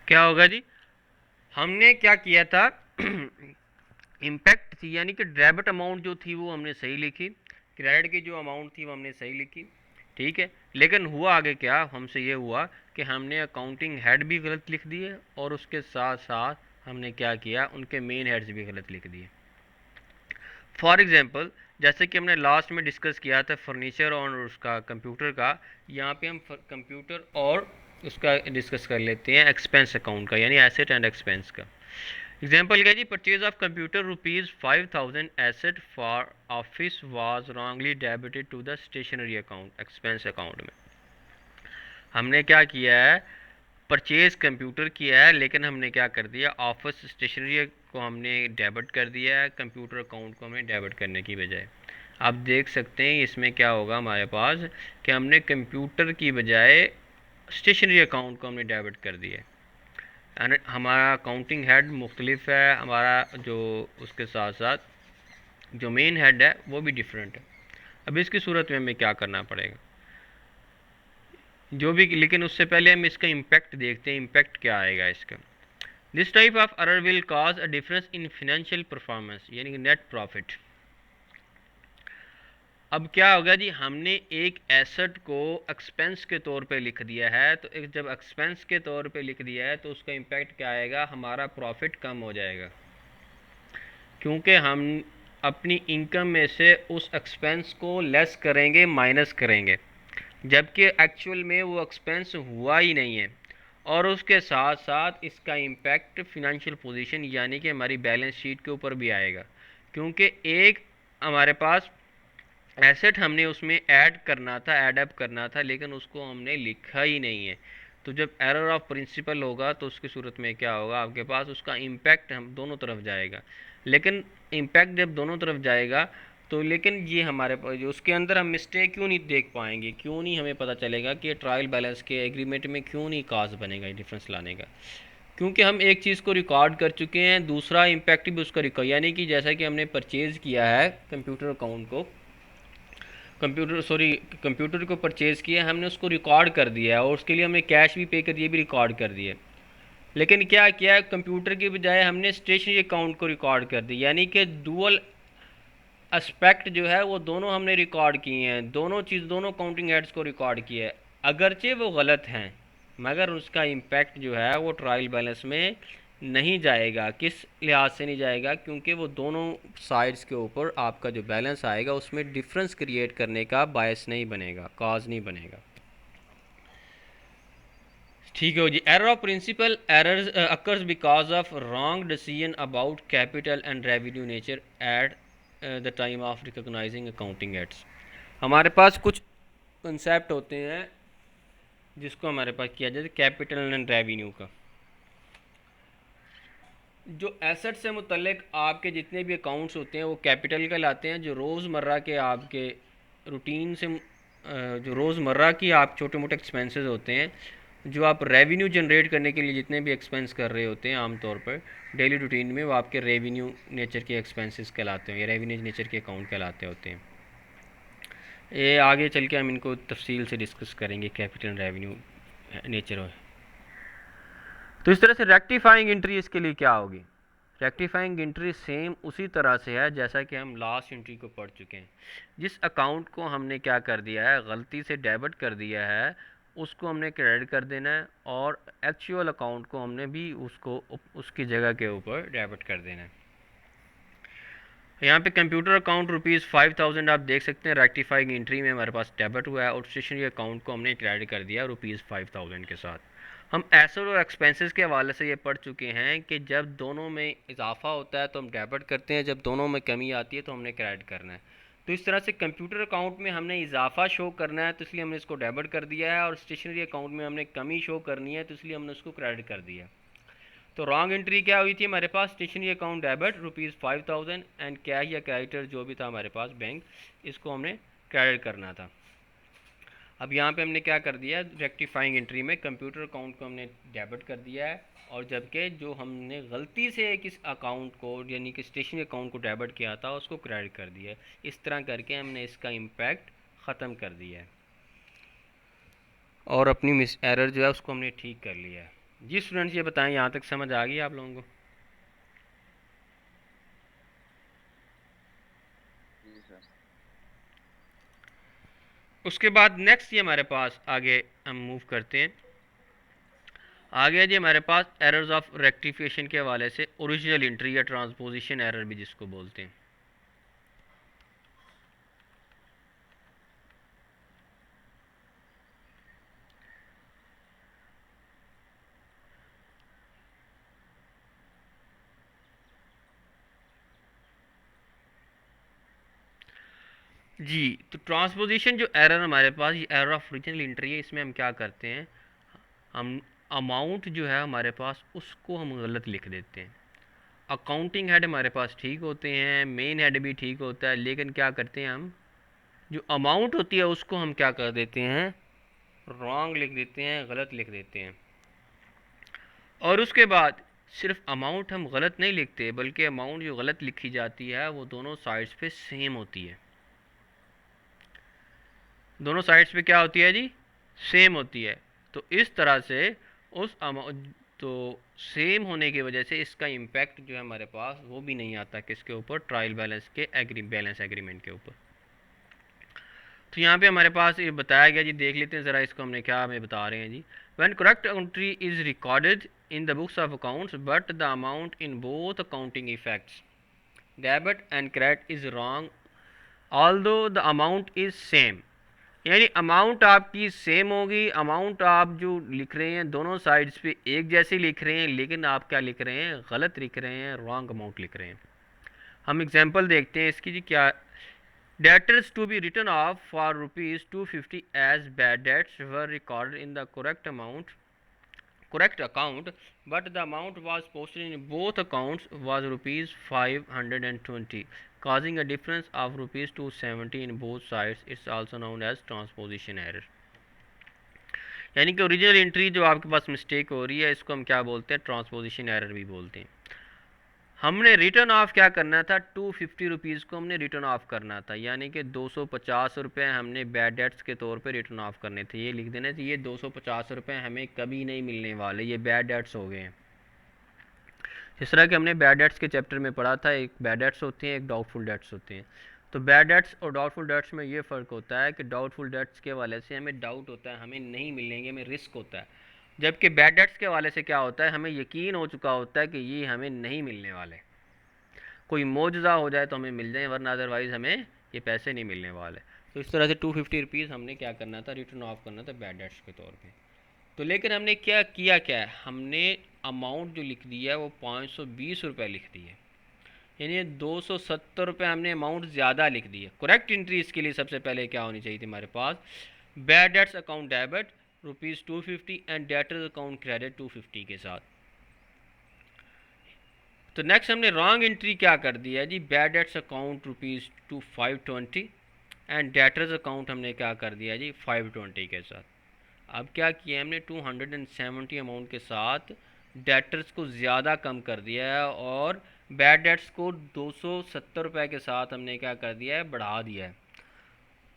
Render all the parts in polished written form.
क्या होगा जी, हमने क्या किया था इम्पैक्ट थी यानी कि डेबिट अमाउंट जो थी वो हमने सही लिखी, क्रेडिट की जो अमाउंट थी वो हमने सही लिखी, ठीक है। लेकिन हुआ आगे क्या, हमसे ये हुआ कि हमने अकाउंटिंग हेड भी गलत लिख दिए और उसके साथ साथ हमने क्या किया, उनके मेन हेड्स भी गलत लिख दिए। फॉर एग्जांपल जैसे कि हमने लास्ट में डिस्कस किया था फर्नीचर और उसका कंप्यूटर का, यहाँ पे हम कंप्यूटर और उसका डिस्कस कर लेते हैं एक्सपेंस अकाउंट का, यानी एसेट एंड एक्सपेंस का। एग्जाम्पल क्या जी, purchase of computer ₹5000 asset for office was wrongly debited to the stationery account expense account में। हमने क्या किया है, परचेज कंप्यूटर किया है, लेकिन हमने क्या कर दिया, ऑफिस स्टेशनरी को हमने डेबिट कर दिया है, कंप्यूटर अकाउंट को हमने डेबिट करने की बजाय। आप देख सकते हैं इसमें क्या होगा हमारे पास कि हमने कंप्यूटर की बजाय स्टेशनरी अकाउंट को हमने डेबिट कर दिया है। हमारा अकाउंटिंग हेड मुख्तलिफ है, हमारा जो उसके साथ साथ जो मेन हेड है वो भी डिफरेंट है। अब इसकी सूरत में हमें क्या करना पड़ेगा जो भी, लेकिन उससे पहले हम इसका इम्पैक्ट देखते हैं, इम्पैक्ट क्या आएगा इसका। This type of error will cause a difference in financial performance यानी कि नेट प्रॉफिट। अब क्या होगा जी, हमने एक एसेट को एक्सपेंस के तौर पे लिख दिया है, तो एक जब एक्सपेंस के तौर पे लिख दिया है तो उसका इम्पैक्ट क्या आएगा, हमारा प्रॉफिट कम हो जाएगा, क्योंकि हम अपनी इनकम में से उस एक्सपेंस को लेस करेंगे, माइनस करेंगे, जबकि एक्चुअल में वो एक्सपेंस हुआ ही नहीं है। और उसके साथ साथ इसका इम्पैक्ट फिनंशियल पोजीशन यानी कि हमारी बैलेंस शीट के ऊपर भी आएगा, क्योंकि एक हमारे पास एसेट हमने उसमें ऐड करना था, ऐड अप करना था, लेकिन उसको हमने लिखा ही नहीं है। तो जब एरर ऑफ प्रिंसिपल होगा तो उसकी सूरत में क्या होगा, आपके पास उसका इम्पैक्ट हम दोनों तरफ जाएगा। लेकिन इम्पैक्ट जब दोनों तरफ जाएगा तो लेकिन ये हमारे पास उसके अंदर हम मिस्टेक क्यों नहीं देख पाएंगे, क्यों नहीं हमें पता चलेगा कि ट्रायल बैलेंस के एग्रीमेंट में क्यों नहीं काज बनेगा डिफरेंस लाने का, क्योंकि हम एक चीज़ को रिकॉर्ड कर चुके हैं, दूसरा इम्पैक्ट भी उसका रिकॉर्ड, यानी कि जैसा कि हमने परचेज़ किया है कंप्यूटर अकाउंट को, कंप्यूटर को परचेज़ किया, हमने उसको रिकॉर्ड कर दिया है और उसके लिए हमने कैश भी पे कर दिया, भी रिकॉर्ड कर दिया। लेकिन क्या किया, कंप्यूटर की बजाय हमने स्टेशनरी अकाउंट को रिकॉर्ड कर दिया, यानी कि डुअल एस्पेक्ट जो है वो दोनों हमने रिकॉर्ड किए हैं, दोनों चीज़, दोनों काउंटिंग हेड्स को रिकॉर्ड किया है। अगरचे वो गलत हैं मगर उसका इम्पैक्ट जो है वो ट्रायल बैलेंस में नहीं जाएगा। किस लिहाज से नहीं जाएगा, क्योंकि वो दोनों साइड्स के ऊपर आपका जो बैलेंस आएगा उसमें डिफरेंस क्रिएट करने का बायस नहीं बनेगा, कॉज नहीं बनेगा। ठीक है जी। Error of principle errors occurs because of wrong decision about capital and revenue nature at the time of recognising accounting aids. हमारे पास कुछ कंसेप्ट होते हैं जिसको हमारे पास किया जाए, कैपिटल एंड रेवेन्यू का। जो एसेट से मुतल्लिक आपके जितने भी अकाउंट्स होते हैं वो कैपिटल कहलाते हैं। जो रोज़मर्रा के आपके रूटीन से जो रोज़मर्रा की आप छोटे मोटे एक्सपेंसेस होते हैं, जो आप रेवेन्यू जनरेट करने के लिए जितने भी एक्सपेंस कर रहे होते हैं आमतौर पर डेली रूटीन में, वो आपके रेवेन्यू नेचर के एक्सपेंसेस कहलाते हैं या रेवेन्यू नेचर के अकाउंट कहलाते होते हैं। ये आगे चल के हम इनको तफसील से डिस्कस करेंगे, कैपिटल रेवेन्यू नेचर है। तो इस तरह से रेक्टिफाइंग एंट्री इसके लिए क्या होगी, रेक्टिफाइंग एंट्री सेम उसी तरह से है जैसा कि हम लास्ट एंट्री को पढ़ चुके हैं। जिस अकाउंट को हमने क्या कर दिया है, गलती से डेबिट कर दिया है, उसको हमने क्रेडिट कर देना है, और एक्चुअल अकाउंट को हमने भी उसको उसकी जगह के ऊपर डेबिट कर देना है। यहाँ पे कंप्यूटर अकाउंट ₹5000 आप देख सकते हैं रेक्टिफाइंग एंट्री में हमारे पास डेबिट हुआ है, और स्टेशनरी अकाउंट को हमने क्रेडिट कर दिया ₹5000 के साथ। हम एसेट और एक्सपेंसेस के हवाले से ये पढ़ चुके हैं कि जब दोनों में इजाफा होता है तो हम डेबिट करते हैं, जब दोनों में कमी आती है तो हमने क्रेडिट करना है। तो इस तरह से कंप्यूटर अकाउंट में हमने इजाफा शो करना है तो इसलिए हमने इसको डेबिट कर दिया है, और स्टेशनरी अकाउंट में हमने कमी शो करनी है तो इसलिए हमने उसको क्रेडिट कर दिया। तो रॉन्ग एंट्री क्या हुई थी हमारे पास, stationery account debit ₹5000 and cash या क्रेडिटर जो भी था हमारे पास बैंक, इसको हमने क्रेडिट करना था। अब यहाँ पे हमने क्या कर दिया, रेक्टिफाइंग एंट्री में कंप्यूटर अकाउंट को हमने डेबिट कर दिया है, और जबकि जो हमने गलती से किस अकाउंट को यानी कि स्टेशनरी अकाउंट को डेबिट किया था उसको क्रेडिट कर दिया है। इस तरह करके हमने इसका इम्पैक्ट ख़त्म कर दिया है और अपनी मिस एरर जो है उसको हमने ठीक कर लिया है। जी स्टूडेंट्स, ये बताएं यहाँ तक समझ आ गई आप लोगों को? जी सर। उसके बाद नेक्स्ट ये हमारे पास आगे हम मूव करते हैं। आगे जी हमारे पास एरर्स ऑफ रेक्टिफिकेशन के हवाले से ओरिजिनल एंट्री या ट्रांसपोजिशन एरर भी जिसको बोलते हैं। जी, तो ट्रांसपोजिशन जो एरर हमारे पास, ये एरर ऑफ ओरिजिनल एंट्री है, इसमें हम क्या करते हैं, हम अमाउंट जो है हमारे पास उसको हम गलत लिख देते हैं। अकाउंटिंग हेड हमारे पास ठीक होते हैं, मेन हेड भी ठीक होता है, लेकिन क्या करते हैं हम, जो अमाउंट होती है उसको हम क्या कर देते हैं, रॉन्ग लिख देते हैं, गलत लिख देते हैं। और उसके बाद सिर्फ अमाउंट हम गलत नहीं लिखते, बल्कि अमाउंट जो गलत लिखी जाती है वो दोनों साइड्स पे सेम होती है। दोनों साइड्स पे क्या होती है जी, सेम होती है। तो इस तरह से उस अमाउंट, तो सेम होने की वजह से इसका इम्पैक्ट जो है हमारे पास वो भी नहीं आता किसके ऊपर, ट्रायल बैलेंस के बैलेंस एग्रीमेंट के ऊपर। तो यहाँ पे हमारे पास ये बताया गया जी, देख लेते हैं ज़रा इसको हमने क्या हमें बता रहे हैं जी। When correct entry is recorded in the books of accounts but the amount in both accounting effects debit and credit is wrong although the amount is same. यानी अमाउंट आपकी सेम होगी, अमाउंट आप जो लिख रहे हैं दोनों साइड्स पे एक जैसे लिख रहे हैं, लेकिन आप क्या लिख रहे हैं, गलत लिख रहे हैं, रॉन्ग अमाउंट लिख रहे हैं। हम एग्जांपल देखते हैं इसकी जी, क्या debtors to be written off for rupees 250 as bad debts were recorded in the correct account, but the amount was posted in both accounts was rupees 520, causing a difference of rupees 270 in both sides. It's also known as transposition error। यानी कि original entry जो आपके पास mistake हो रही है, इसको हम क्या बोलते हैं, ट्रांसपोजिशन एरर भी बोलते हैं। हमने रिटर्न ऑफ क्या करना था, 250 रुपीज़ को हमने रिटर्न ऑफ करना था, यानी कि 250 रुपये हमने बैड डेट्स के तौर पे रिटर्न ऑफ करने थे। ये लिख देना चाहिए, 250 रुपये हमें कभी नहीं मिलने वाले, ये बैड डेट्स हो गए हैं। जिस तरह कि हमने बैड डेट्स के चैप्टर में पढ़ा था, एक बैड डेट्स होते हैं, एक डाउटफुल डेट्स होते हैं। तो बैड डेट्स और डाउटफुल डेट्स में ये फ़र्क होता है कि डाउटफुल डेट्स के वाले से हमें डाउट होता है, हमें नहीं मिलेंगे, हमें रिस्क होता है। जबकि बैड डेट्स के वाले से क्या होता है, हमें यकीन हो चुका होता है कि ये हमें नहीं मिलने वाले, कोई मौजज़ा हो जाए तो हमें मिल जाए, वरना अदरवाइज़ हमें ये पैसे नहीं मिलने वाले। तो इस तरह से 250 रुपीज़ हमने क्या करना था, रिटर्न ऑफ करना था बैड डेट्स के तौर पे। तो लेकिन हमने क्या किया, क्या है, हमने अमाउंट जो लिख दिया है वो 520 रुपये लिख दी है, यानी 270 रुपये हमने अमाउंट ज़्यादा लिख दी है। करेक्ट एंट्री इसके लिए सबसे पहले क्या होनी चाहिए थी हमारे पास, bad debts account debit rupees 250 and debtors account credit 250 के साथ। तो नेक्स्ट हमने रॉन्ग एंट्री क्या कर दिया है जी, bad debts account rupees 520 and debtors account हमने क्या कर दिया है जी 520 के साथ। अब क्या किया हमने 270 अमाउंट के साथ डेटर्स को ज़्यादा कम कर दिया है, और बैड डेट्स को 270 रुपये के साथ हमने क्या कर दिया है, बढ़ा दिया है।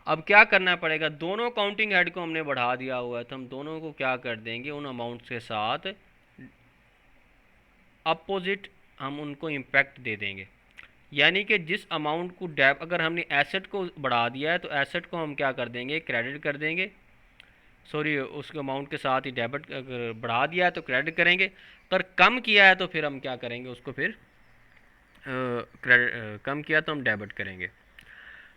अब क्या करना पड़ेगा, दोनों काउंटिंग हेड को हमने बढ़ा दिया हुआ है, तो हम दोनों को क्या कर देंगे, उन अमाउंट्स के साथ अपोजिट हम उनको इम्पैक्ट दे देंगे। यानी कि जिस अमाउंट को अगर हमने एसेट को बढ़ा दिया है तो एसेट को हम क्या कर देंगे, क्रेडिट कर देंगे, सॉरी उस अमाउंट के साथ ही डेबिट, अगर बढ़ा दिया है तो क्रेडिट करेंगे, अगर कम किया है तो फिर हम क्या करेंगे, उसको फिर क्रेडिट, कम किया तो हम डेबिट करेंगे।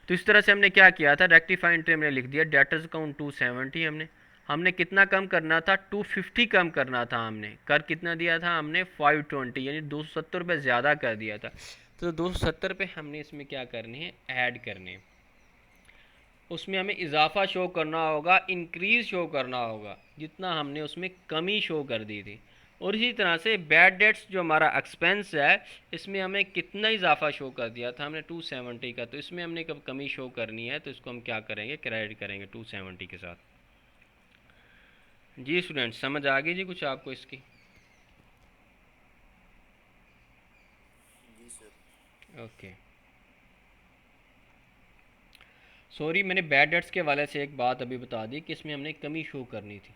तो इस तरह से हमने क्या किया था, रेक्टिफाई एंट्री हमने लिख दिया, डेटर्स अकाउंट 270, हमने हमने कितना कम करना था, 250 कम करना था, हमने कर कितना दिया था, हमने 520, यानी 270 रुपये ज़्यादा कर दिया था। तो 270 रुपये हमने इसमें क्या करने हैं, ऐड करने हैं, उसमें हमें इजाफा शो करना होगा, इंक्रीज़ शो करना होगा, जितना हमने उसमें कमी शो कर दी थी। और इसी तरह से बैड डेट्स जो हमारा एक्सपेंस है, इसमें हमें कितना इजाफा शो कर दिया था हमने 270 का, तो इसमें हमने कब कमी शो करनी है तो इसको हम क्या करेंगे, क्रेडिट करेंगे 270 के साथ। जी स्टूडेंट, समझ आ गई जी कुछ आपको इसकी? जी सर। ओके। सॉरी, मैंने बैड डेट्स के वाले से एक बात अभी बता दी कि इसमें हमने कमी शो करनी थी।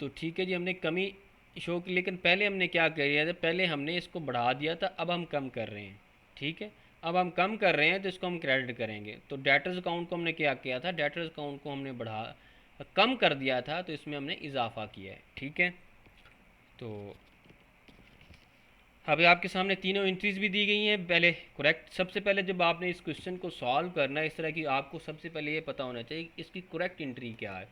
तो ठीक है जी, हमने कमी शो की, लेकिन पहले हमने क्या किया था, पहले हमने इसको बढ़ा दिया था, अब हम कम कर रहे हैं। ठीक है, अब हम कम कर रहे हैं तो इसको हम क्रेडिट करेंगे। तो डेटर्स अकाउंट को हमने क्या किया था, डेटर्स अकाउंट को हमने कम कर दिया था, तो इसमें हमने इजाफा किया है। ठीक है, तो अभी आपके सामने तीनों एंट्रीज भी दी गई हैं। पहले करेक्ट, सबसे पहले जब आपने इस क्वेश्चन को सॉल्व करना है इस तरह की, आपको सबसे पहले ये पता होना चाहिए कि इसकी करेक्ट एंट्री क्या है।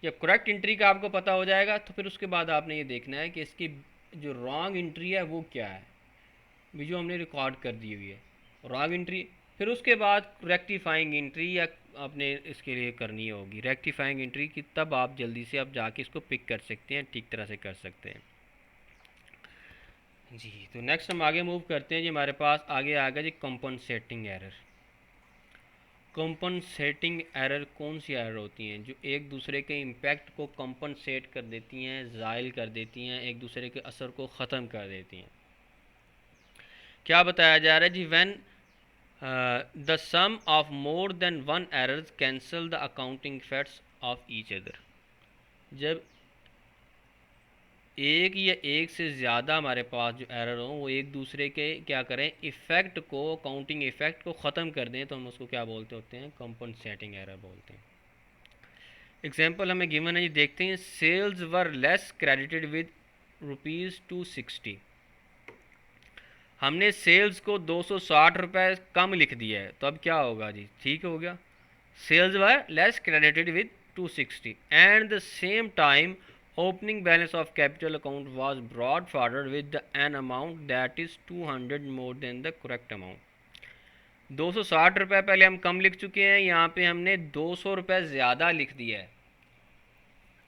जब करेक्ट एंट्री का आपको पता हो जाएगा तो फिर उसके बाद आपने ये देखना है कि इसकी जो रॉन्ग एंट्री है वो क्या है, भी जो हमने रिकॉर्ड कर दी हुई है रॉन्ग एंट्री। फिर उसके बाद रेक्टिफाइंग एंट्री या आपने इसके लिए करनी होगी रेक्टिफाइंग एंट्री की, तब आप जल्दी से आप जाके इसको पिक कर सकते हैं, ठीक तरह से कर सकते हैं जी। तो नेक्स्ट हम आगे मूव करते हैं जी। हमारे पास आगे आ गया जी कंपनसेटिंग एरर। कंपनसेटिंग एरर कौन सी एरर होती हैं, जो एक दूसरे के इम्पैक्ट को कंपनसेट कर देती हैं, ज़ाइल कर देती हैं, एक दूसरे के असर को ख़त्म कर देती हैं। क्या बताया जा रहा है जी, when the sum of more than one errors cancel the accounting effects of each other. जब एक या एक से ज़्यादा हमारे पास जो एरर हो वो एक दूसरे के क्या करें, इफ़ेक्ट को, काउंटिंग इफ़ेक्ट को ख़त्म कर दें, तो हम उसको क्या बोलते होते हैं, कंपनसेटिंग एरर बोलते हैं। एग्जांपल हमें गिवन है जी, देखते हैं। Sales were less credited with ₹260। हमने सेल्स को 260 रुपये कम लिख दिया है, तो अब क्या होगा जी, ठीक हो गया। Sales were less credited with 260 and the same time opening balance of capital account was brought forward with an amount that is 200 more than the correct amount. 260 रुपये पहले हम कम लिख चुके हैं, यहाँ पे हमने 200 रुपये ज़्यादा लिख दिया है।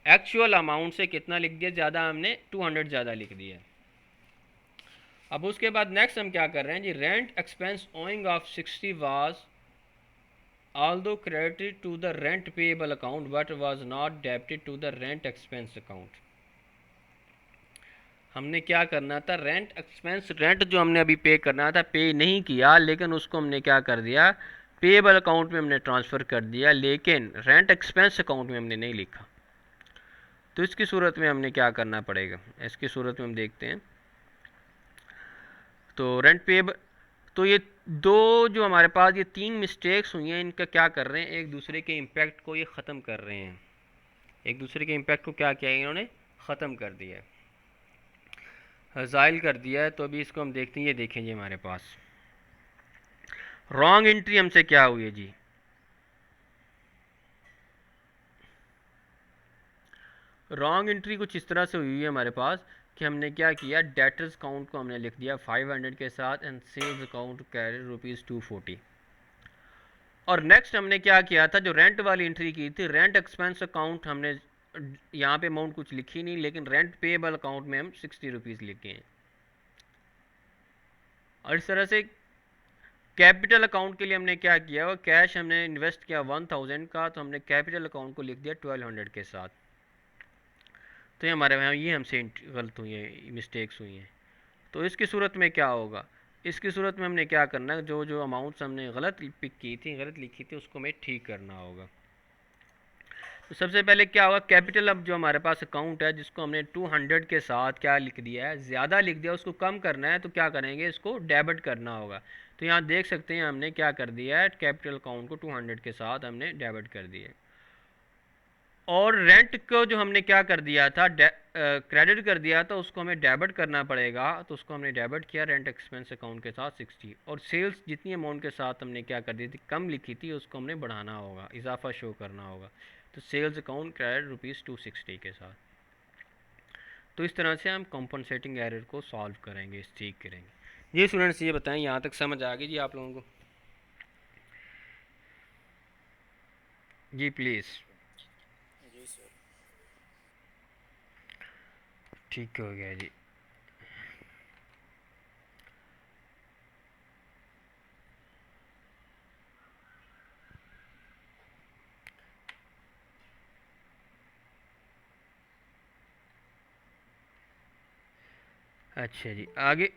एक्चुअल अमाउंट से कितना लिख दिया ज़्यादा, हमने 200 ज़्यादा लिख दिया है। अब उसके बाद नेक्स्ट हम क्या कर रहे हैं जी, rent expense owing of 60 was although credited to the rent payable account but was not debited to the rent expense account। हमने क्या करना था, रेंट एक्सपेंस, रेंट जो हमने अभी पे करना था पे नहीं किया, लेकिन उसको हमने क्या कर दिया, पेएबल अकाउंट में हमने ट्रांसफ़र कर दिया, लेकिन रेंट एक्सपेंस अकाउंट में हमने नहीं लिखा। तो इसकी सूरत में हमने क्या करना पड़ेगा, इसकी सूरत में हम देखते हैं। तो रेंट पेएबल, तो ये दो जो हमारे पास ये तीन मिस्टेक्स हुई हैं, इनका क्या कर रहे हैं, एक दूसरे के इम्पैक्ट को ये ख़त्म कर रहे हैं। एक दूसरे के इम्पैक्ट को क्या किया है, इन्होंने ख़त्म कर दिया है, ज़ाइल कर दिया है। तो अभी इसको हम देखते हैं, ये देखें जी, हमारे पास रॉन्ग एंट्री हमसे क्या हुई है जी, रॉन्ग एंट्री कुछ इस तरह से हुई है हमारे पास कि हमने क्या किया, डेटर्स काउंट को हमने लिख दिया 500 के साथ एंड सेल्स अकाउंट कैरी ₹240। और नेक्स्ट हमने क्या किया था, जो रेंट वाली एंट्री की थी, रेंट एक्सपेंस अकाउंट, हमने यहाँ पे अमाउंट कुछ लिखी नहीं, लेकिन रेंट पेएबल अकाउंट में हम ₹60 लिखे हैं। और इस तरह से कैपिटल अकाउंट के लिए हमने क्या किया, वो कैश हमने इन्वेस्ट किया 1000 का, तो हमने कैपिटल अकाउंट को लिख दिया 1200 के साथ। तो ये हमारे यहाँ ये हमसे गलत हुई है, मिस्टेक्स हुई हैं। तो इसकी सूरत में क्या होगा, इसकी सूरत में हमने क्या करना है, जो जो अमाउंट्स हमने गलत पिक की थी, गलत लिखी थी, उसको हमें ठीक करना होगा। तो सबसे पहले क्या होगा, कैपिटल, अब जो हमारे पास अकाउंट है जिसको हमने 200 के साथ क्या लिख दिया है, ज़्यादा लिख दिया, उसको कम करना है, तो क्या करेंगे, इसको डेबिट करना होगा। तो यहाँ देख सकते हैं हमने क्या कर दिया है, कैपिटल अकाउंट को 200 के साथ हमने डेबिट कर दिया है। और रेंट को जो हमने क्या कर दिया था, क्रेडिट कर दिया था, उसको हमें डेबिट करना पड़ेगा, तो उसको हमने डेबिट किया रेंट एक्सपेंस अकाउंट के साथ 60। और सेल्स जितनी अमाउंट के साथ हमने क्या कर दी थी, कम लिखी थी, उसको हमने बढ़ाना होगा, इजाफा शो करना होगा। तो सेल्स अकाउंट क्रेडिट ₹260 के साथ। तो इस तरह से हम कॉम्पनसेटिंग एरर को सॉल्व करेंगे, ठीक करेंगे। ये स्टूडेंट्स ये बताएं, यहाँ तक समझ आ गई जी आप लोगों को? जी प्लीज़। ठीक हो गया जी। अच्छा जी, आगे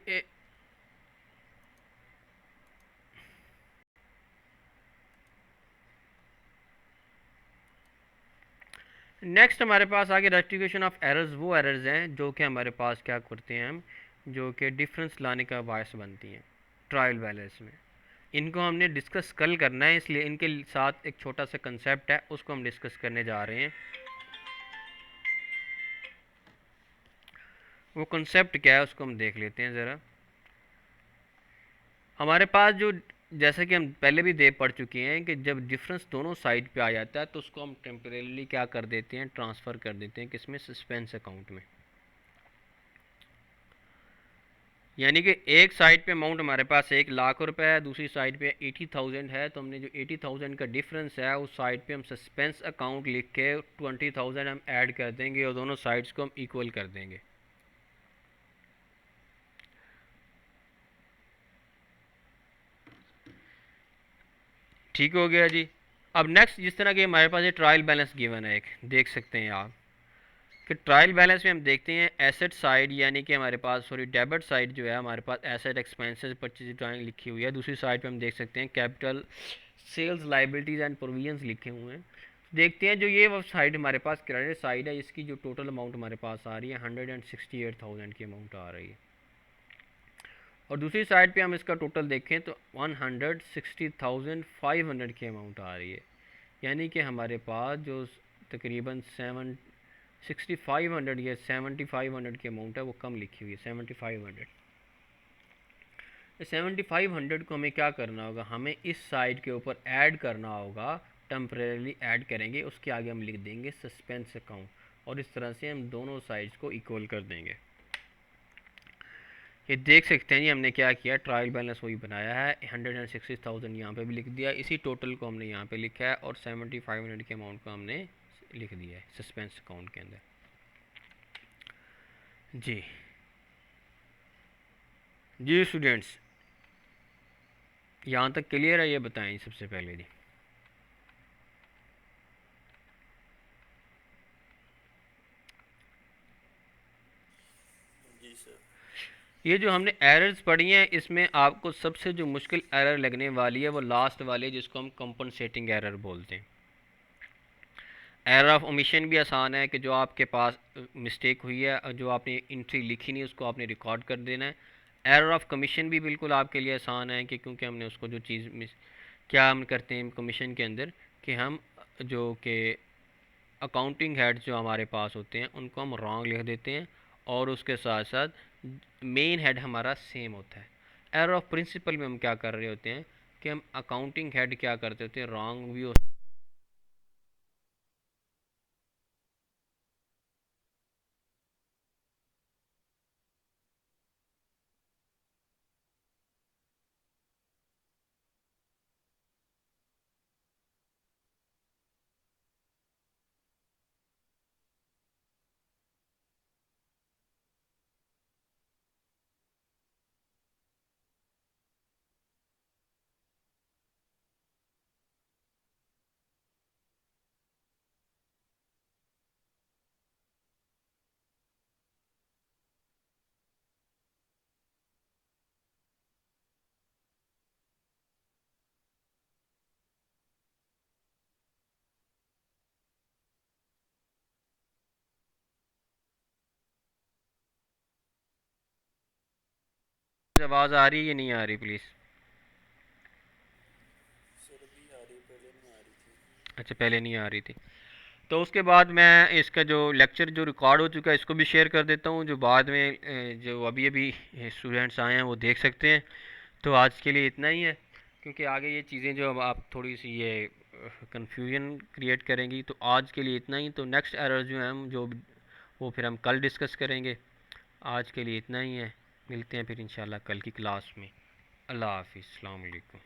नेक्स्ट हमारे पास आगे रेक्टिफिकेशन ऑफ एरर्स, वो एरर्स हैं जो कि हमारे पास क्या करते हैं हम, जो कि डिफरेंस लाने का बायस बनती हैं ट्रायल बैलेंस में। इनको हमने डिस्कस कल करना है, इसलिए इनके साथ एक छोटा सा कंसेप्ट है उसको हम डिस्कस करने जा रहे हैं। वो कंसेप्ट क्या है उसको हम देख लेते हैं ज़रा। हमारे पास जो, जैसे कि हम पहले भी दे पढ़ चुके हैं कि जब डिफरेंस दोनों साइड पे आ जाता है तो उसको हम टेम्परेली क्या कर देते हैं, ट्रांसफ़र कर देते हैं किसमें, सस्पेंस अकाउंट में। यानी कि एक साइड पे अमाउंट हमारे पास 1,00,000 रुपए है, दूसरी साइड पे 80,000 है, तो हमने जो 80,000 का डिफरेंस है उस साइड पे हम सस्पेंस अकाउंट लिख के 20,000 हम ऐड कर देंगे और दोनों साइड्स को हम इक्वल कर देंगे। ठीक हो गया जी। अब नेक्स्ट, जिस तरह के हमारे पास ये ट्रायल बैलेंस गिवन है, एक देख सकते हैं आप कि ट्रायल बैलेंस में हम देखते हैं एसेट साइड, यानी कि हमारे पास सॉरी डेबिट साइड जो है हमारे पास एसेट एक्सपेंसेस परचेज ड्राइंग लिखी हुई है, दूसरी साइड पे हम देख सकते हैं capital sales liabilities and provisions लिखे हुए हैं। देखते हैं जो ये वो साइड हमारे पास क्रेडिट साइड है, इसकी जो टोटल अमाउंट हमारे पास आ रही है 168,000 की अमाउंट आ रही है, और दूसरी साइड पे हम इसका टोटल देखें तो 160,500 की अमाउंट आ रही है। यानी कि हमारे पास जो तकरीबन 6500 या 7500 की अमाउंट है वो कम लिखी हुई है, 7500। 7500 को हमें क्या करना होगा, हमें इस साइड के ऊपर ऐड करना होगा, टेम्परेली ऐड करेंगे, उसके आगे हम लिख देंगे सस्पेंस अकाउंट, और इस तरह से हम दोनों साइड्स को इक्वल कर देंगे। ये देख सकते हैं जी हमने क्या किया, ट्रायल बैलेंस वही बनाया है, 160,000 यहाँ पे भी लिख दिया, इसी टोटल को हमने यहाँ पे लिखा है, और 7500 के अमाउंट को हमने लिख दिया है सस्पेंस अकाउंट के अंदर। जी जी स्टूडेंट्स, यहाँ तक क्लियर है, ये बताएं सबसे पहले जी। जी सर। ये जो हमने एरर्स पढ़ी हैं इसमें आपको सबसे जो मुश्किल एरर लगने वाली है वो लास्ट वाली है, जिसको हम कंपनसेटिंग एरर बोलते हैं। एरर ऑफ ओमिशन भी आसान है कि जो आपके पास मिस्टेक हुई है और जो आपने एंट्री लिखी नहीं उसको आपने रिकॉर्ड कर देना है। एरर ऑफ कमीशन भी बिल्कुल आपके लिए आसान है कि क्योंकि हमने उसको जो चीज़ क्या हम करते हैं कमीशन के अंदर कि हम जो कि अकाउंटिंग हेड्स जो हमारे पास होते हैं उनको हम रॉन्ग लिख देते हैं, और उसके साथ साथ मेन हेड हमारा सेम होता है। एरर ऑफ प्रिंसिपल में हम क्या कर रहे होते हैं कि हम अकाउंटिंग हेड क्या करते होते हैं, रॉन्ग भी हो आवाज़ आ रही है या नहीं आ रही प्लीज़। सर अभी आ रही, पहले नहीं आ रही थी। अच्छा पहले नहीं आ रही थी। तो उसके बाद मैं इसका जो लेक्चर जो रिकॉर्ड हो चुका है इसको भी शेयर कर देता हूँ, जो बाद में जो अभी अभी स्टूडेंट्स आए हैं वो देख सकते हैं। तो आज के लिए इतना ही है, क्योंकि आगे ये चीज़ें जो अब आप थोड़ी सी ये कन्फ्यूजन क्रिएट करेंगी, तो आज के लिए इतना ही। तो नेक्स्ट एरर जो है हम जो वो फिर हम कल डिस्कस करेंगे। आज के लिए इतना ही है, मिलते हैं फिर इंशाल्लाह कल की क्लास में। अल्लाह हाफिज़, अस्सलाम वालेकुम।